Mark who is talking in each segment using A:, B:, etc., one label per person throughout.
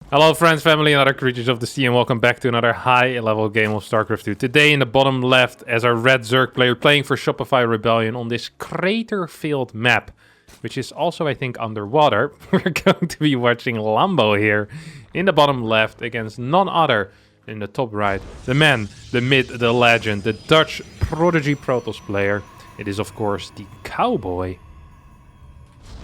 A: Hello friends, family, and other creatures of the sea, and welcome back to another high-level game of StarCraft 2. Today in the bottom left, as our red Zerg player playing for Shopify Rebellion on this crater-filled map, which is also, I think, underwater, we're going to be watching Lambo here in the bottom left against none other in the top right. The man, the myth, the legend, the Dutch Prodigy Protoss player. It is, of course, the Cowboy.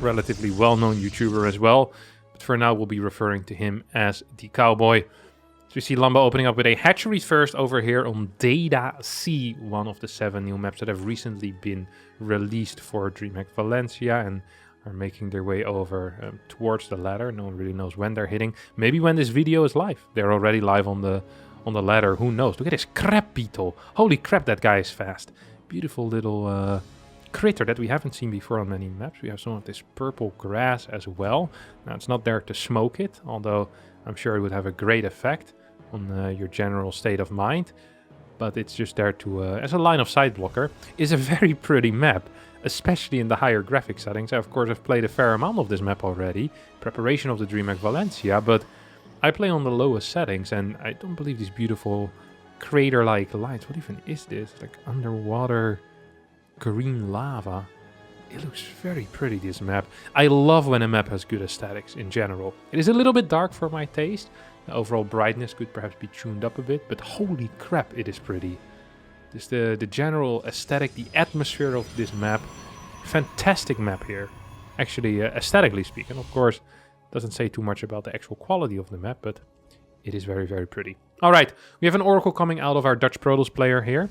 A: Relatively well-known YouTuber as well. But for now, we'll be referring to him as the Cowboy. So we see Lambo opening up with a hatchery first over here on Data C, one of the 7 new maps that have recently been released for DreamHack Valencia and are making their way over towards the ladder. No one really knows when they're hitting. Maybe when this video is live. They're already live on the ladder. Who knows? Look at this crab beetle. Holy crap, that guy is fast. Beautiful little critter that we haven't seen before on many maps. We have some of this purple grass as well. Now it's not there to smoke it, although I'm sure it would have a great effect on your general state of mind. But it's just there to as a line of sight blocker. Is a very pretty map, especially in the higher graphic settings. I of course have played a fair amount of this map already, preparation of the DreamHack Valencia, but I play on the lowest settings and I don't believe these beautiful crater-like lines. What even is this? Like underwater green lava. It looks very pretty, this map. I love when a map has good aesthetics in general. It is a little bit dark for my taste. The overall brightness could perhaps be tuned up a bit, but holy crap, it is pretty. Just the general aesthetic, the atmosphere of this map. Fantastic map here. Actually, aesthetically speaking, of course, doesn't say too much about the actual quality of the map, but it is very, very pretty. Alright, we have an Oracle coming out of our Dutch Protoss player here.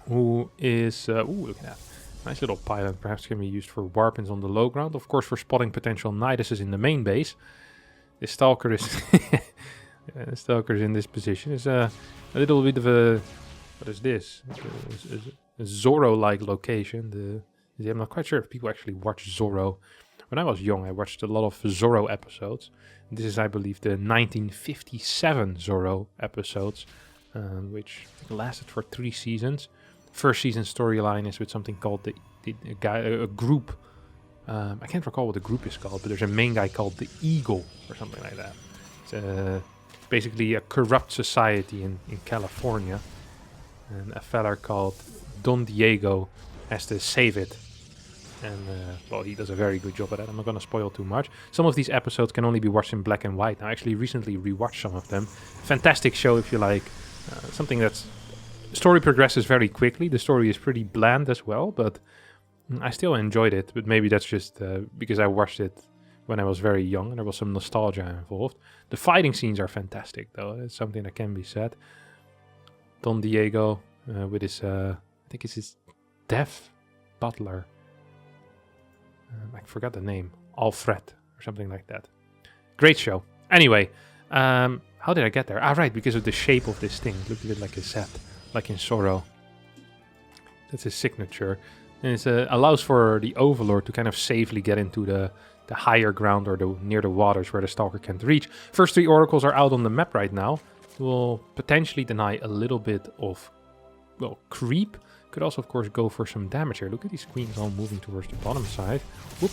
A: Who is, ooh, look at that. Nice little pylon, perhaps can be used for warpins on the low ground. Of course, for spotting potential Niduses in the main base. The Stalker is, the Stalker is in this position. Is a little bit of a, what is this? A Zorro-like location. I'm not quite sure if people actually watch Zorro. When I was young, I watched a lot of Zorro episodes. This is, I believe, the 1957 Zorro episodes, which lasted for 3 seasons. First season storyline is with something called a group. I can't recall what the group is called, but there's a main guy called the Eagle or something like that. It's basically a corrupt society in California, and a fella called Don Diego has to save it. And well, he does a very good job at that. I'm not going to spoil too much. Some of these episodes can only be watched in black and white. I actually recently rewatched some of them. Fantastic show if you like something that's story progresses very quickly. The story is pretty bland as well, but I still enjoyed it. But maybe that's just because I watched it when I was very young and there was some nostalgia involved. The fighting scenes are fantastic, though. It's something that can be said. Don Diego with his, I think it's his deaf butler. I forgot the name. Alfred or something like that. Great show. Anyway, how did I get there? Ah, right, because of the shape of this thing. It looked a bit like a Z, like in Zorro. That's his signature. And it allows for the Overlord to kind of safely get into the higher ground or near the waters where the Stalker can't reach. First 3 Oracles are out on the map right now. Will potentially deny a little bit of, well, creep. Could also, of course, go for some damage here. Look at these queens all moving towards the bottom side. Whoop.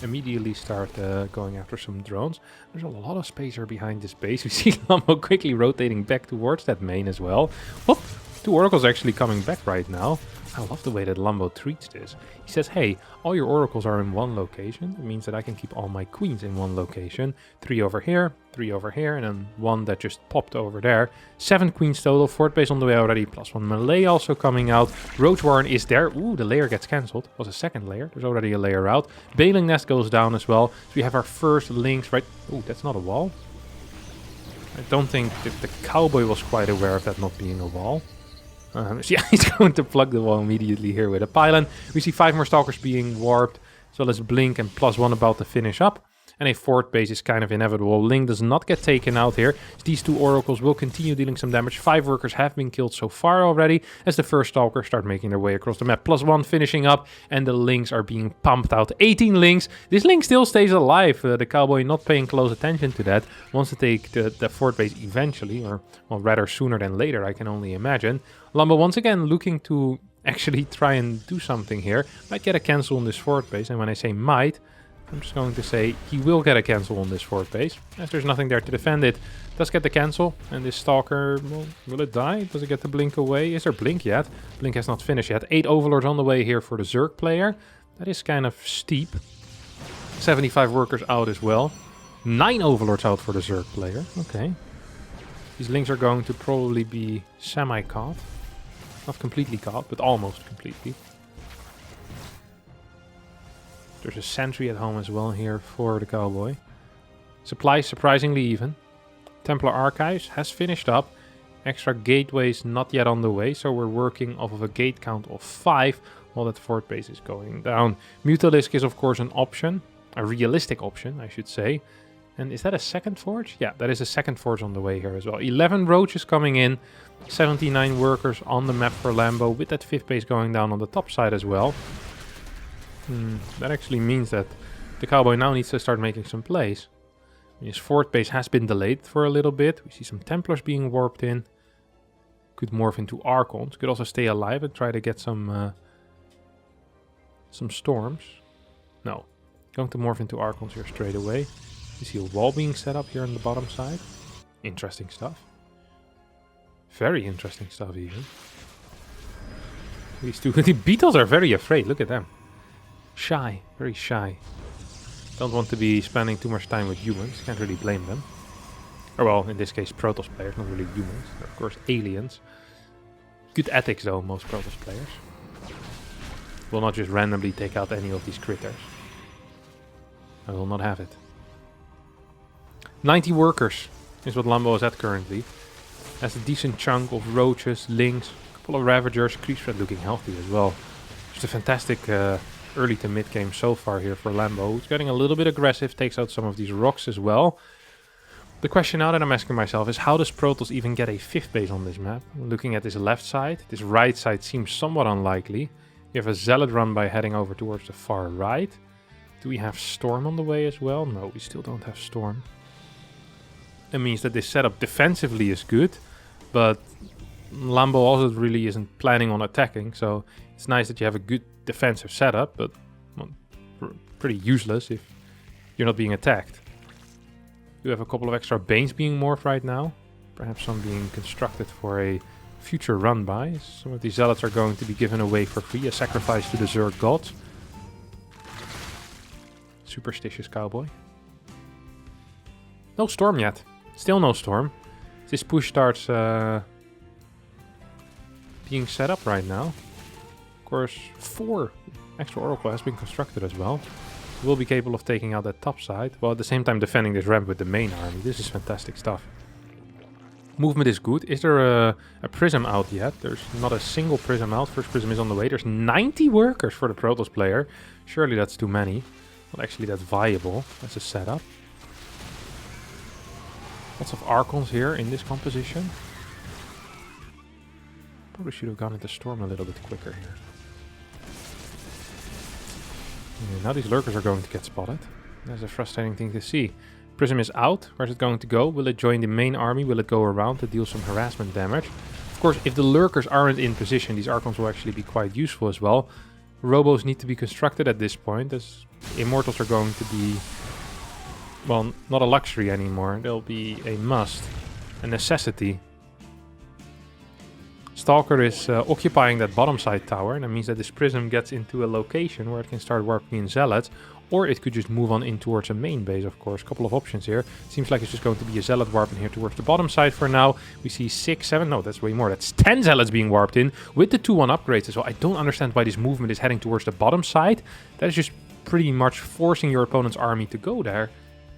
A: Immediately start going after some drones. There's a lot of space here behind this base. We see Lambo quickly rotating back towards that main as well. Whoop. 2 Oracles actually coming back right now. I love the way that Lambo treats this. He says, hey, all your Oracles are in one location. It means that I can keep all my queens in one location. 3 over here, 3 over here, and then 1 that just popped over there. 7 queens total, fort base on the way already, plus 1 melee also coming out. Roach Warren is there. Ooh, the layer gets cancelled. Was a second layer. There's already a layer out. Baling Nest goes down as well. So we have our first links, right? Ooh, that's not a wall. I don't think that the Cowboy was quite aware of that not being a wall. So yeah, he's going to plug the wall immediately here with a pylon. We see 5 more Stalkers being warped, as well as Blink and +1 about to finish up. And a fort base is kind of inevitable. Ling does not get taken out here. These 2 Oracles will continue dealing some damage. 5 workers have been killed so far already, as the first Stalkers start making their way across the map. +1 finishing up, and the Lings are being pumped out. 18 Lings. This Ling still stays alive. The Cowboy not paying close attention to that. Wants to take the fort base eventually, or well, rather sooner than later, I can only imagine. Lambo once again looking to actually try and do something here. Might get a cancel on this fort base, and when I say might, I'm just going to say he will get a cancel on this fort base, as there's nothing there to defend it. Does get the cancel, and this Stalker, well, will it die? Does it get the blink away? Is there blink yet? Blink has not finished yet. 8 overlords on the way here for the Zerg player. That is kind of steep. 75 workers out as well. 9 overlords out for the Zerg player. Okay. These links are going to probably be semi-caught. Not completely caught, but almost completely. There's a sentry at home as well here for the Cowboy. Supplies surprisingly even. Templar Archives has finished up. Extra gateways not yet on the way, so we're working off of a gate count of 5 while that fort base is going down. Mutalisk is of course an option. A realistic option, I should say. And is that a second forge? Yeah, that is a second forge on the way here as well. 11 roaches coming in. 79 workers on the map for Lambo, with that 5th base going down on the top side as well. That actually means that the Cowboy now needs to start making some plays. His 4th base has been delayed for a little bit. We see some Templars being warped in. Could morph into Archons. Could also stay alive and try to get some storms. No. Going to morph into Archons here straight away. You see a wall being set up here on the bottom side. Interesting stuff. Very interesting stuff even. These two, the beetles are very afraid. Look at them. Shy, very shy. Don't want to be spending too much time with humans. Can't really blame them. Or well, in this case, Protoss players, not really humans. They're of course aliens. Good ethics though, most Protoss players. Will not just randomly take out any of these critters. I will not have it. 90 workers is what Lambo is at currently. Has a decent chunk of roaches, lynx, a couple of ravagers, creep threat looking healthy as well. Just a fantastic early to mid game so far here for Lambo. Who's getting a little bit aggressive, takes out some of these rocks as well. The question now that I'm asking myself is, how does Protoss even get a 5th base on this map? Looking at this left side, this right side seems somewhat unlikely. You have a Zealot run by heading over towards the far right. Do we have Storm on the way as well? No, we still don't have Storm. That means that this setup defensively is good, but Lambo also really isn't planning on attacking, so it's nice that you have a good defensive setup, but well, pretty useless if you're not being attacked. You have a couple of extra Banes being morphed right now, perhaps some being constructed for a future run by. Some of these Zealots are going to be given away for free, a sacrifice to the Zerg gods. Superstitious Cowboy. No Storm yet. Still no Storm. This push starts being set up right now. Of course, 4 extra Oracle has been constructed as well. Will be capable of taking out that top side, while at the same time defending this ramp with the main army. This is fantastic stuff. Movement is good. Is there a prism out yet? There's not a single prism out. First prism is on the way. There's 90 workers for the Protoss player. Surely that's too many. Well, actually that's viable as a setup. Lots of Archons here in this composition. Probably should have gone into Storm a little bit quicker here. Yeah, now these lurkers are going to get spotted. That's a frustrating thing to see. Prism is out. Where's it going to go? Will it join the main army? Will it go around to deal some harassment damage? Of course, if the lurkers aren't in position, these Archons will actually be quite useful as well. Robos need to be constructed at this point, as Immortals are going to be, well, not a luxury anymore. They'll be a must, a necessity. Stalker is occupying that bottom side tower, and that means that this prism gets into a location where it can start warping in Zealots, or it could just move on in towards a main base, of course. A couple of options here. Seems like it's just going to be a Zealot warp in here towards the bottom side for now. We see 6, 7, no, that's way more. That's 10 Zealots being warped in with the 2-1 upgrades as well. I don't understand why this movement is heading towards the bottom side. That is just pretty much forcing your opponent's army to go there,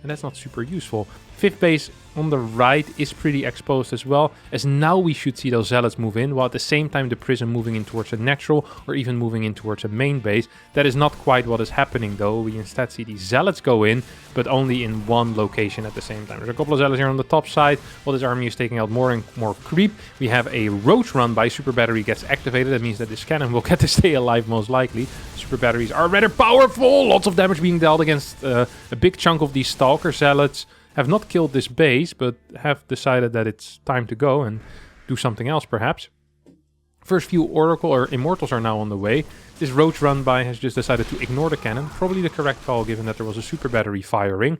A: and that's not super useful. 5th base on the right is pretty exposed as well, as now we should see those Zealots move in, while at the same time the Prism moving in towards a natural, or even moving in towards a main base. That is not quite what is happening though. We instead see these Zealots go in, but only in one location at the same time. There's a couple of Zealots here on the top side, while this army is taking out more and more creep. We have a Roach run by. Super Battery gets activated. That means that this cannon will get to stay alive most likely. Super Batteries are rather powerful. Lots of damage being dealt against a big chunk of these Stalker Zealots. Have not killed this base, but have decided that it's time to go and do something else, perhaps. First few Oracle or Immortals are now on the way. This Roach run-by has just decided to ignore the cannon. Probably the correct call given that there was a super battery firing.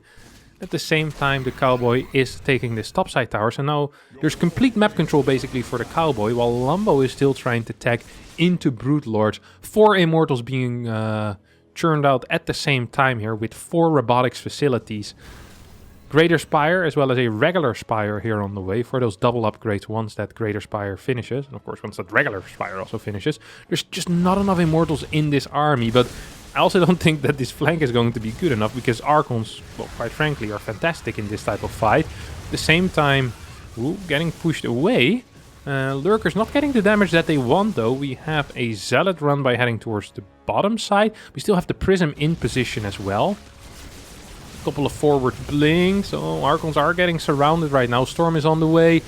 A: At the same time, the Cowboy is taking this topside tower. So now there's complete map control basically for the Cowboy, while Lambo is still trying to tag into Brute Lords. 4 Immortals being churned out at the same time here with 4 robotics facilities. Greater Spire as well as a regular Spire here on the way for those double upgrades once that Greater Spire finishes. And of course once that regular Spire also finishes. There's just not enough Immortals in this army, but I also don't think that this flank is going to be good enough because Archons, well, quite frankly, are fantastic in this type of fight. At the same time, getting pushed away. Lurkers not getting the damage that they want though. We have a Zealot run by heading towards the bottom side. We still have the Prism in position as well. A couple of forward blinks. Oh, Archons are getting surrounded right now. Storm is on the way.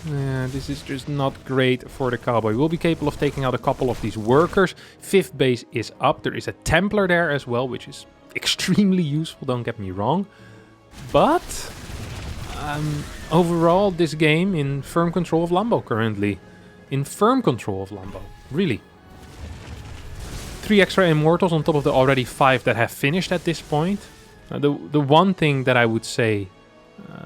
A: This is just not great for the Cowboy. We'll be capable of taking out a couple of these workers. 5th base is up. There is a Templar there as well, which is extremely useful, don't get me wrong. But overall, this game in firm control of Lambo currently. In firm control of Lambo, really. 3 extra Immortals on top of the already 5 that have finished at this point. The one thing that I would say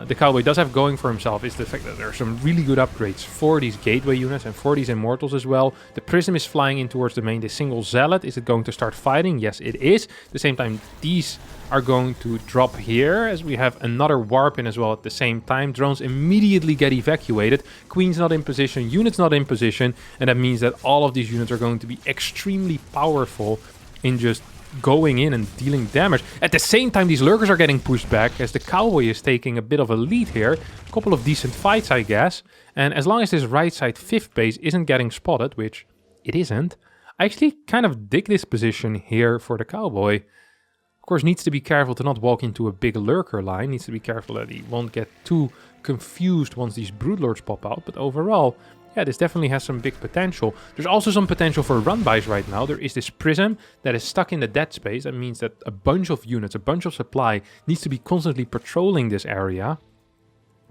A: the Cowboy does have going for himself is the fact that there are some really good upgrades for these gateway units and for these Immortals as well. The Prism is flying in towards the main. The single Zealot, is it going to start fighting? Yes, it is. At the same time, these are going to drop here as we have another Warp in as well at the same time. Drones immediately get evacuated. Queen's not in position, units not in position, and that means that all of these units are going to be extremely powerful in just going in and dealing damage. At the same time, these Lurkers are getting pushed back as the Cowboy is taking a bit of a lead here. A couple of decent fights, I guess. And as long as this right side 5th base isn't getting spotted, which it isn't, I actually kind of dig this position here for the Cowboy. Of course, needs to be careful to not walk into a big Lurker line. Needs to be careful that he won't get too confused once these Broodlords pop out. But overall, yeah, this definitely has some big potential. There's also some potential for run-bys right now. There is this Prism that is stuck in the dead space. That means that a bunch of units, a bunch of supply needs to be constantly patrolling this area.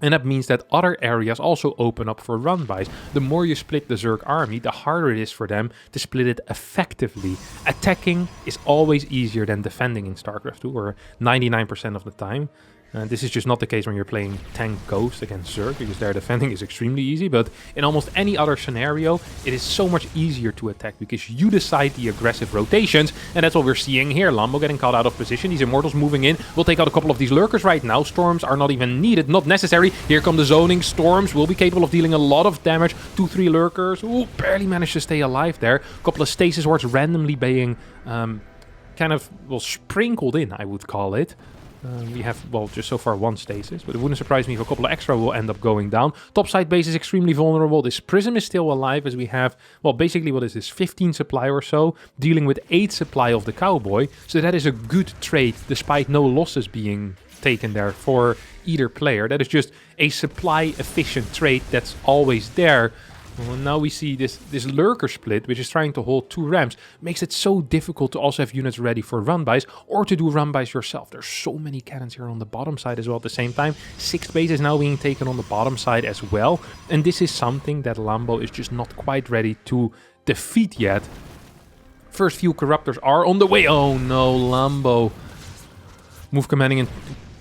A: And that means that other areas also open up for run-bys. The more you split the Zerg army, the harder it is for them to split it effectively. Attacking is always easier than defending in StarCraft 2, or 99% of the time. This is just not the case when you're playing Tank Ghost against Zerg, because their defending is extremely easy, but in almost any other scenario, it is so much easier to attack, because you decide the aggressive rotations, and that's what we're seeing here. Lambo getting caught out of position, these Immortals moving in. We'll take out a couple of these Lurkers right now. Storms are not even needed, not necessary. Here come the zoning. Storms will be capable of dealing a lot of damage. 2-3 Lurkers. Ooh, barely managed to stay alive there. A couple of Stasis Wards randomly being kind of, well, sprinkled in, I would call it. We have, well, just so far 1 stasis, but it wouldn't surprise me if a couple of extra will end up going down. Topside base is extremely vulnerable. This Prism is still alive as we have, well, basically what is this, 15 supply or so, dealing with 8 supply of the Cowboy. So that is a good trade, despite no losses being taken there for either player. That is just a supply-efficient trade that's always there. Well, now we see this Lurker split, which is trying to hold 2 ramps. Makes it so difficult to also have units ready for run-bys or to do run-bys yourself. There's so many cannons here on the bottom side as well at the same time. 6th base is now being taken on the bottom side as well. And this is something that Lambo is just not quite ready to defeat yet. First few Corruptors are on the way. Oh no, Lambo. Move commanding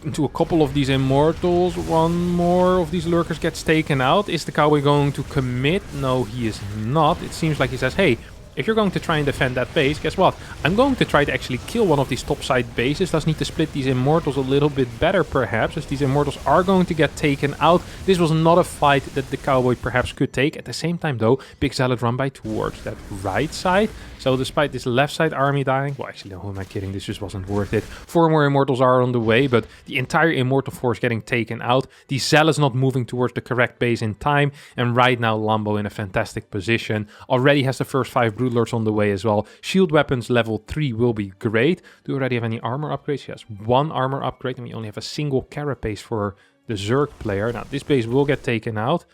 A: into a couple of these Immortals. 1 more of these Lurkers gets taken out. Is the Cowboy going to commit? No, he is not. It seems like he says, hey, if you're going to try and defend that base, guess what? I'm going to try to actually kill one of these topside bases. Does need to split these Immortals a little bit better, perhaps, as these Immortals are going to get taken out. This was not a fight that the Cowboy perhaps could take. At the same time, though, big Zealot run by towards that right side. So despite this left side army dying, well, actually, no, who am I kidding? This just wasn't worth it. 4 more Immortals are on the way, but the entire Immortal force getting taken out. The Zealots not moving towards the correct base in time. And right now, Lambo in a fantastic position. Already has the first 5 Broodlords on the way as well. Shield weapons level 3 will be great. Do we already have any armor upgrades? Yes, 1 armor upgrade, and we only have a single carapace for the Zerg player. Now, this base will get taken out.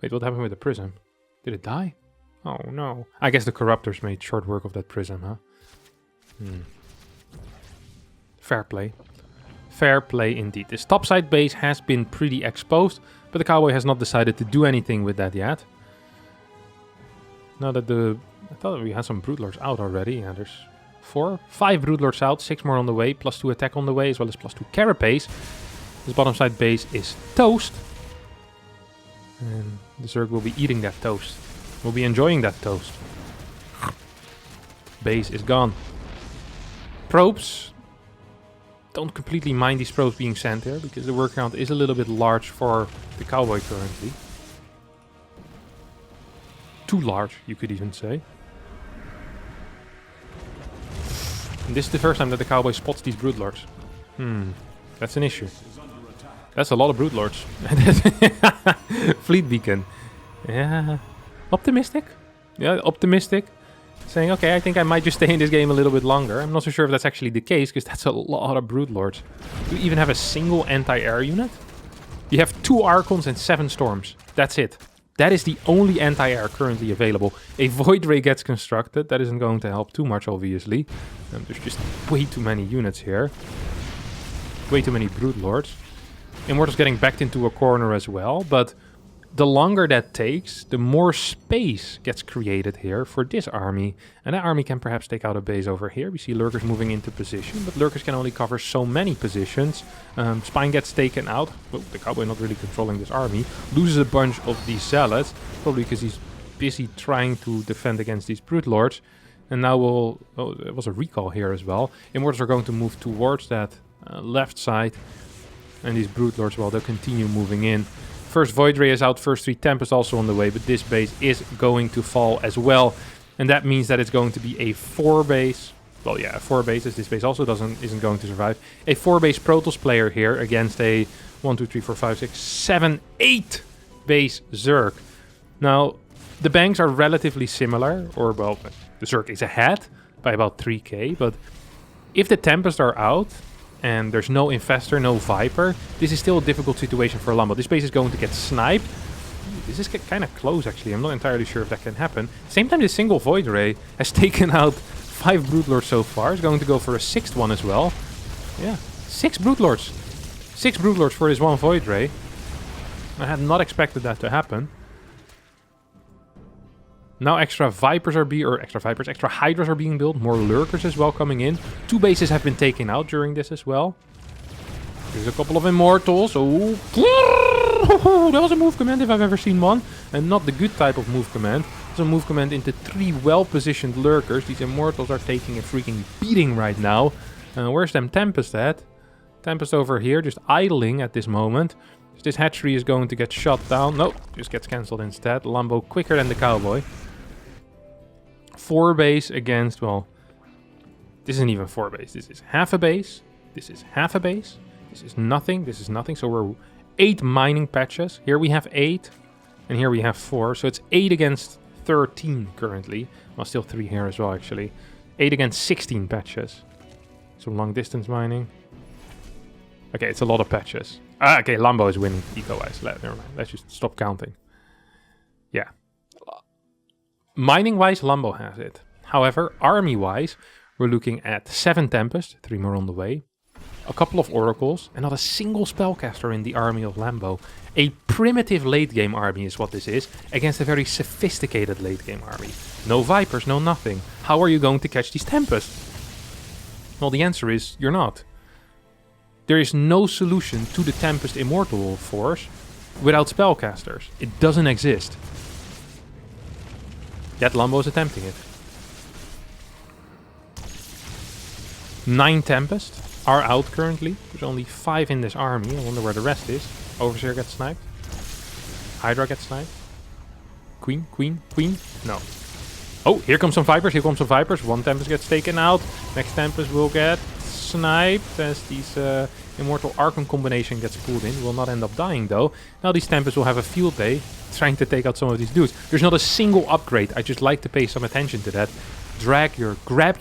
A: Wait, what happened with the Prism? Did it die? Oh no. I guess the Corruptors made short work of that Prism, huh? Fair play. Fair play indeed. This topside base has been pretty exposed, but the Cowboy has not decided to do anything with that yet. Now that I thought we had some Broodlords out already. Yeah, there's 5 Broodlords out, 6 more on the way, +2 attack on the way, as well as +2 carapace. This bottom side base is toast. And the Zerg will be eating that toast. We'll be enjoying that toast. Base is gone. Probes. Don't completely mind these probes being sent here, because the work count is a little bit large for the Cowboy currently. Too large, you could even say. And this is the first time that the Cowboy spots these Broodlords. That's an issue. That's a lot of Broodlords. Fleet Beacon. Yeah. Optimistic? Yeah, optimistic. Saying, okay, I think I might just stay in this game a little bit longer. I'm not so sure if that's actually the case, because that's a lot of Broodlords. Do you even have a single anti-air unit? You have 2 Archons and 7 Storms. That's it. That is the only anti-air currently available. A Void Ray gets constructed. That isn't going to help too much, obviously. There's just way too many units here. Way too many Broodlords. Immortal's getting backed into a corner as well, but the longer that takes, the more space gets created here for this army. And that army can perhaps take out a base over here. We see Lurkers moving into position, but Lurkers can only cover so many positions. Spine gets taken out. Oh, the Cowboy not really controlling this army. Loses a bunch of these Zealots, probably because he's busy trying to defend against these Broodlords. And now there was a recall here as well. Immortals are going to move towards that left side. And these Broodlords, well, they'll continue moving in. First Void Ray is out, first 3 Tempest also on the way, but this base is going to fall as well. And that means that it's going to be a 4 base. Well, yeah, 4 bases. This base also isn't going to survive. A 4 base Protoss player here against a 1, 2, 3, 4, 5, 6, 7, 8 base Zerg. Now, the banks are relatively similar, or well, the Zerg is ahead by about 3k, but if the Tempests are out, and there's no Infestor, no Viper, this is still a difficult situation for Lambo. This base is going to get sniped. This is kind of close, actually. I'm not entirely sure if that can happen. Same time, this single Void Ray has taken out 5 Broodlords so far. It's going to go for a 6th one as well. Yeah, 6 Broodlords. 6 Broodlords for this one Void Ray. I had not expected that to happen. Now extra Hydras are being built. More Lurkers as well coming in. 2 bases have been taken out during this as well. There's a couple of Immortals. Oh, that was a move command if I've ever seen one. And not the good type of move command. It's a move command into 3 well-positioned Lurkers. These Immortals are taking a freaking beating right now. Where's them Tempest at? Tempest over here, just idling at this moment. This hatchery is going to get shot down. No, just gets cancelled instead. Lambo quicker than the Cowboy. 4 base against, well, this isn't even 4 base. This is half a base. This is half a base. This is nothing. This is nothing. So we're 8 mining patches. Here we have 8. And here we have 4. So it's 8 against 13 currently. Well, still 3 here as well, actually. 8 against 16 patches. Some long distance mining. Okay, it's a lot of patches. Okay, Lambo is winning eco-wise. Never mind. Let's just stop counting. Yeah. Mining-wise, Lambo has it. However, army-wise, we're looking at 7 Tempest, 3 more on the way, a couple of Oracles, and not a single Spellcaster in the army of Lambo. A primitive late-game army is what this is, against a very sophisticated late-game army. No Vipers, no nothing. How are you going to catch these Tempests? Well, the answer is, you're not. There is no solution to the Tempest Immortal force without Spellcasters. It doesn't exist. Yet Lambo is attempting it. 9 Tempest are out currently. There's only 5 in this army. I wonder where the rest is. Overseer gets sniped. Hydra gets sniped. Queen, Queen, Queen. No. Oh, here comes some Vipers. Here comes some Vipers. 1 Tempest gets taken out. Next Tempest will get sniped as these Immortal Archon combination gets pulled in. Will not end up dying though. Now these Tempests will have a field day trying to take out some of these dudes. There's not a single upgrade. I just like to pay some attention to that. Grab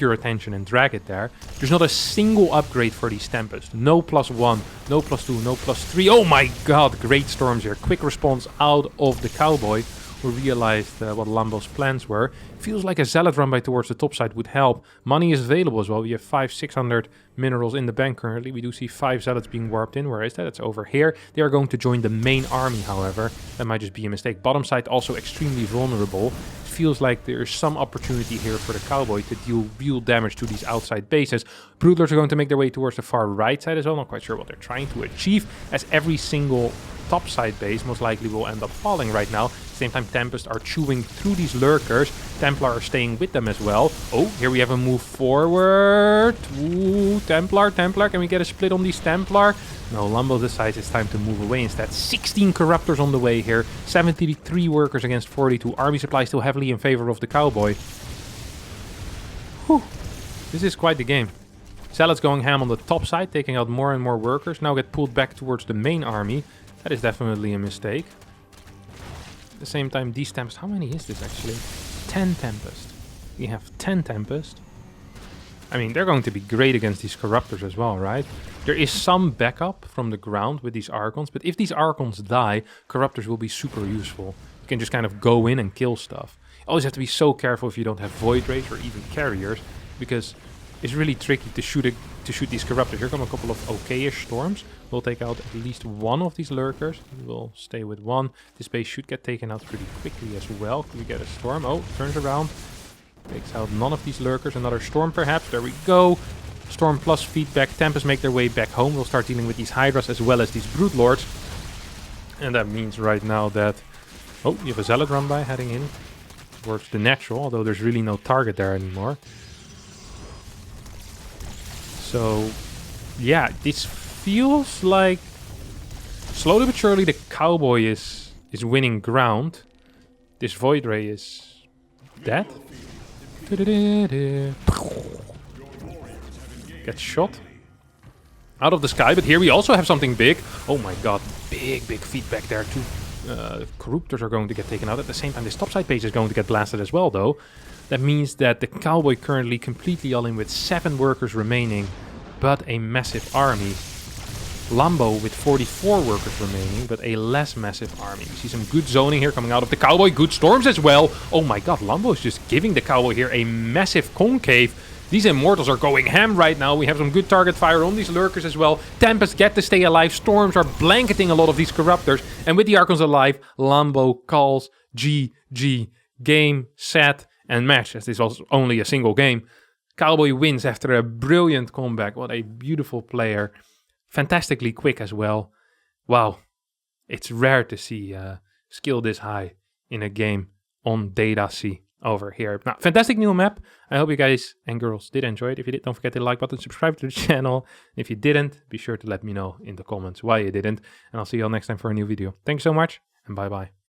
A: your attention and drag it there. There's not a single upgrade for these Tempests. No +1, no +2, no +3. Oh my god, great storms here. Quick response out of the Cowboy, who realized what Lambo's plans were. Feels like a Zealot run by towards the top side would help. Money is available as well. We have 500-600 minerals in the bank currently. We do see 5 Zealots being warped in. Where is that? It's over here. They are going to join the main army, however. That might just be a mistake. Bottom side also extremely vulnerable. feels like there's some opportunity here for the Cowboy to deal real damage to these outside bases. Broodlords are going to make their way towards the far right side as well. Not quite sure what they're trying to achieve, as every single top side base most likely will end up falling right now. Same time, Tempest are chewing through these lurkers. Templar are staying with them as well. Oh, here we have a move forward. Ooh, Templar. Can we get a split on these Templar? No, Lambo decides it's time to move away instead. 16 Corruptors on the way here. 73 workers against 42. Army supply still heavily in favor of the Cowboy. Whew. This is quite the game. Zealots going ham on the top side, taking out more and more workers. Now get pulled back towards the main army. That is definitely a mistake. At the same time, these Tempest... How many is this actually? 10 Tempest. We have 10 Tempest. I mean, they're going to be great against these Corruptors as well, right? There is some backup from the ground with these Archons, but if these Archons die, Corruptors will be super useful. You can just kind of go in and kill stuff. You always have to be so careful if you don't have Void Rays or even Carriers, because it's really tricky to shoot these Corruptors. Here come a couple of okay-ish Storms. We'll take out at least one of these Lurkers. We'll stay with one. This base should get taken out pretty quickly as well. Can we get a Storm? Oh, turns around. Takes out none of these Lurkers. Another Storm perhaps. There we go. Storm plus feedback. Tempest make their way back home. We'll start dealing with these Hydras as well as these Broodlords. And that means right now that... Oh, you have a Zealot run by heading in towards the natural, although there's really no target there anymore. So, yeah, this feels like slowly but surely the Cowboy is winning ground. This Void Ray is dead. Gets shot out of the sky, but here we also have something big. Oh my god, big feedback there too. Corruptors are going to get taken out. At the same time, this topside base is going to get blasted as well, though. That means that the Cowboy currently completely all in with 7 workers remaining, but a massive army. Lambo with 44 workers remaining, but a less massive army. We see some good zoning here coming out of the Cowboy. Good storms as well. Oh my god, Lambo is just giving the Cowboy here a massive concave. These Immortals are going ham right now. We have some good target fire on these Lurkers as well. Tempest get to stay alive. Storms are blanketing a lot of these Corruptors. And with the Archons alive, Lambo calls GG. Game, set, and match. As this was only a single game. Cowboy wins after a brilliant comeback. What a beautiful player. Fantastically quick as well. Wow. It's rare to see skill this high in a game on Data C over here. Now, fantastic new map. I hope you guys and girls did enjoy it. If you did, don't forget to like button, subscribe to the channel. If you didn't, be sure to let me know in the comments why you didn't. And I'll see you all next time for a new video. Thank you so much, and bye-bye.